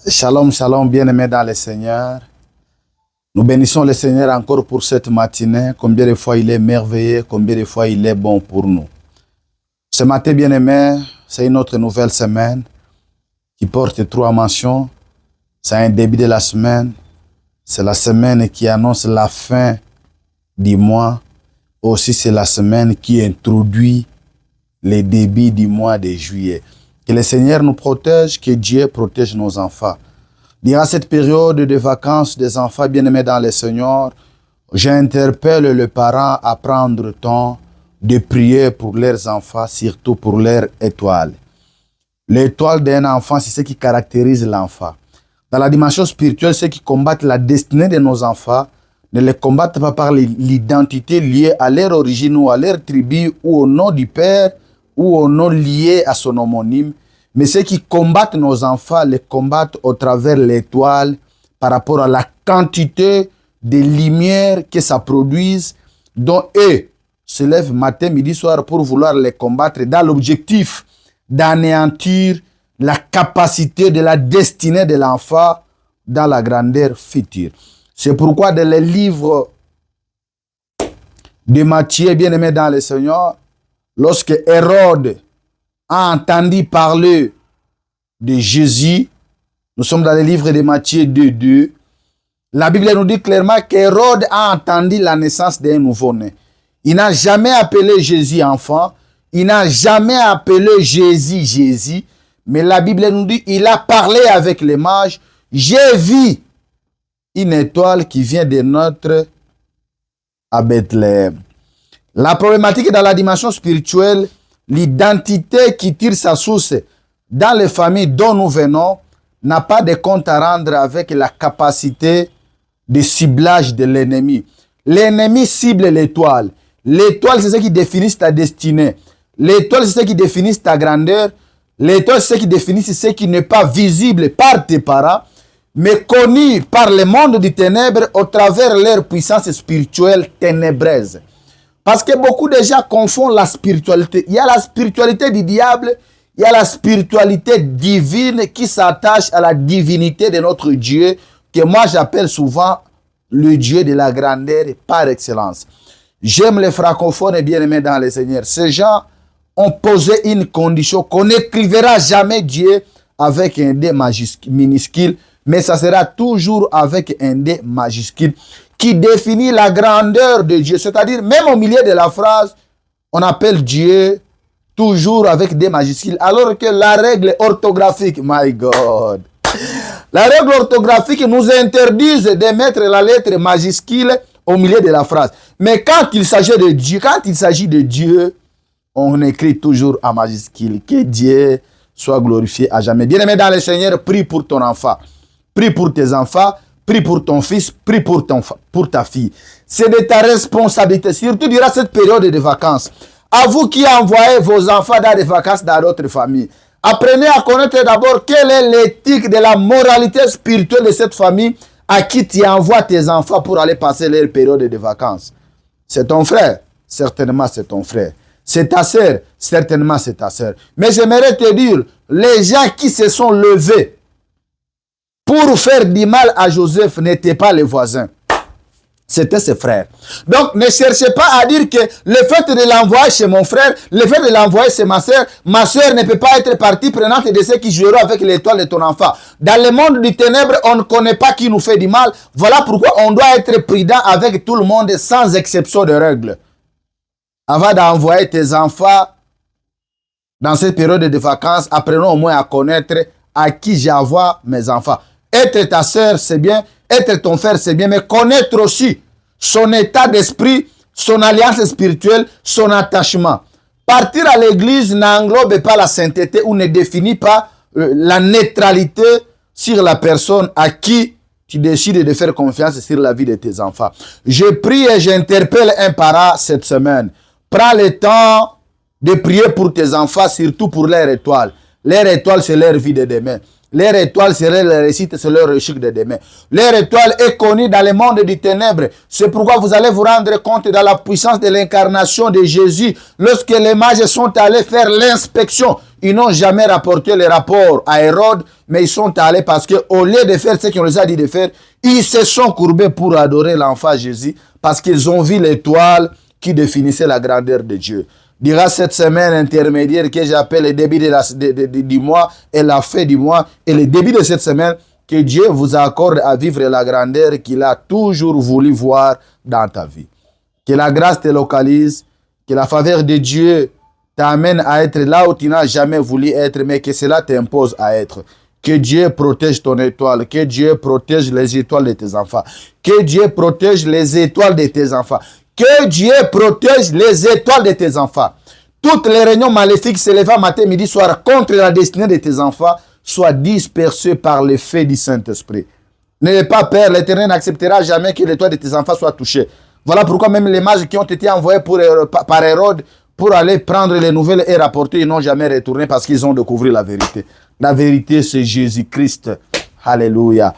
Shalom, shalom, bien-aimés dans le Seigneur. Nous bénissons le Seigneur encore pour cette matinée. Combien de fois il est merveilleux, combien de fois il est bon pour nous. Ce matin, bien-aimés, c'est une autre nouvelle semaine qui porte trois mentions. C'est un début de la semaine. C'est la semaine qui annonce la fin du mois. Aussi, c'est la semaine qui introduit le début du mois de juillet. Que le Seigneur nous protège, que Dieu protège nos enfants. Durant cette période de vacances des enfants bien-aimés dans le Seigneur, j'interpelle les parents à prendre le temps de prier pour leurs enfants, surtout pour leur étoile. L'étoile d'un enfant, c'est ce qui caractérise l'enfant. Dans la dimension spirituelle, ceux qui combattent la destinée de nos enfants ne les combattent pas par l'identité liée à leur origine ou à leur tribu ou au nom du Père ou au nom lié à son homonyme. Mais ceux qui combattent nos enfants les combattent au travers de l'étoile par rapport à la quantité de lumière que ça produise, dont eux se lèvent matin, midi, soir pour vouloir les combattre dans l'objectif d'anéantir la capacité de la destinée de l'enfant dans la grandeur future. C'est pourquoi dans les livres de Matthieu, bien-aimé dans le Seigneur, lorsque Hérode a entendu parler de Jésus, nous sommes dans le livre de Matthieu 2:2, la Bible nous dit clairement qu'Hérode a entendu la naissance d'un nouveau-né. Il n'a jamais appelé Jésus enfant, il n'a jamais appelé Jésus, mais la Bible nous dit qu'il a parlé avec les mages. J'ai vu une étoile qui vient de notre à Bethléem. La problématique dans la dimension spirituelle, l'identité qui tire sa source dans les familles dont nous venons n'a pas de compte à rendre avec la capacité de ciblage de l'ennemi. L'ennemi cible l'étoile. L'étoile, c'est ce qui définit ta destinée. L'étoile, c'est ce qui définit ta grandeur. L'étoile, c'est ce qui définit ce qui n'est pas visible par tes parents, mais connu par le monde du ténèbre au travers leur puissance spirituelle ténébreuse. Parce que beaucoup de gens confondent la spiritualité. Il y a la spiritualité du diable, il y a la spiritualité divine qui s'attache à la divinité de notre Dieu, que moi j'appelle souvent le Dieu de la grandeur par excellence. J'aime les francophones et bien-aimés dans le Seigneur. Ces gens ont posé une condition qu'on n'écrivera jamais Dieu avec un D minuscule, mais ça sera toujours avec un D majuscule qui définit la grandeur de Dieu. C'est-à-dire, même au milieu de la phrase, on appelle Dieu toujours avec des majuscules, alors que la règle orthographique, my God, la règle orthographique nous interdit de mettre la lettre majuscule au milieu de la phrase. Mais quand il s'agit de Dieu, on écrit toujours en majuscule. Que Dieu soit glorifié à jamais. Bien-aimé dans le Seigneur, prie pour ton enfant. Prie pour tes enfants. Prie pour ton fils, prie pour ta fille. C'est de ta responsabilité, surtout durant cette période de vacances. À vous qui envoyez vos enfants dans des vacances dans d'autres familles, apprenez à connaître d'abord quelle est l'éthique de la moralité spirituelle de cette famille à qui tu envoies tes enfants pour aller passer leur période de vacances. C'est ton frère? Certainement c'est ton frère. C'est ta sœur? Certainement c'est ta sœur. Mais j'aimerais te dire, les gens qui se sont levés pour faire du mal à Joseph n'étaient pas les voisins. C'était ses frères. Donc, ne cherchez pas à dire que le fait de l'envoyer chez mon frère, le fait de l'envoyer chez ma soeur ne peut pas être partie prenante de ceux qui joueront avec l'étoile de ton enfant. Dans le monde du ténèbre, on ne connaît pas qui nous fait du mal. Voilà pourquoi on doit être prudent avec tout le monde sans exception de règles. Avant d'envoyer tes enfants dans cette période de vacances, apprenons au moins à connaître à qui j'envoie mes enfants. Être ta sœur, c'est bien. Être ton frère, c'est bien. Mais connaître aussi son état d'esprit, son alliance spirituelle, son attachement. Partir à l'église n'englobe pas la sainteté ou ne définit pas la neutralité sur la personne à qui tu décides de faire confiance sur la vie de tes enfants. Je prie et j'interpelle un parent cette semaine. Prends le temps de prier pour tes enfants, surtout pour leur étoile. Leur étoile, c'est leur vie de demain. Leur étoile serait la réussite, c'est leur réussite de demain. Leur étoile est connue dans le monde du ténèbres. C'est pourquoi vous allez vous rendre compte dans la puissance de l'incarnation de Jésus. Lorsque les mages sont allés faire l'inspection, ils n'ont jamais rapporté le rapport à Hérode, mais ils sont allés parce qu'au lieu de faire ce qu'on les a dit de faire, ils se sont courbés pour adorer l'enfant Jésus parce qu'ils ont vu l'étoile qui définissait la grandeur de Dieu. Durant cette semaine intermédiaire que j'appelle le début du mois et la fin du mois et le début de cette semaine, que Dieu vous accorde à vivre la grandeur qu'il a toujours voulu voir dans ta vie. Que la grâce te localise, que la faveur de Dieu t'amène à être là où tu n'as jamais voulu être, mais que cela t'impose à être. Que Dieu protège ton étoile, que Dieu protège les étoiles de tes enfants, que Dieu protège les étoiles de tes enfants. Que Dieu protège les étoiles de tes enfants. Toutes les réunions maléfiques s'élevant matin, midi, soir contre la destinée de tes enfants soient dispersées par le feu du Saint-Esprit. N'ayez pas peur, l'Éternel n'acceptera jamais que l'étoile de tes enfants soit touchée. Voilà pourquoi même les mages qui ont été envoyés par Hérode pour aller prendre les nouvelles et rapporter, ils n'ont jamais retourné parce qu'ils ont découvert la vérité. La vérité, c'est Jésus-Christ. Alléluia.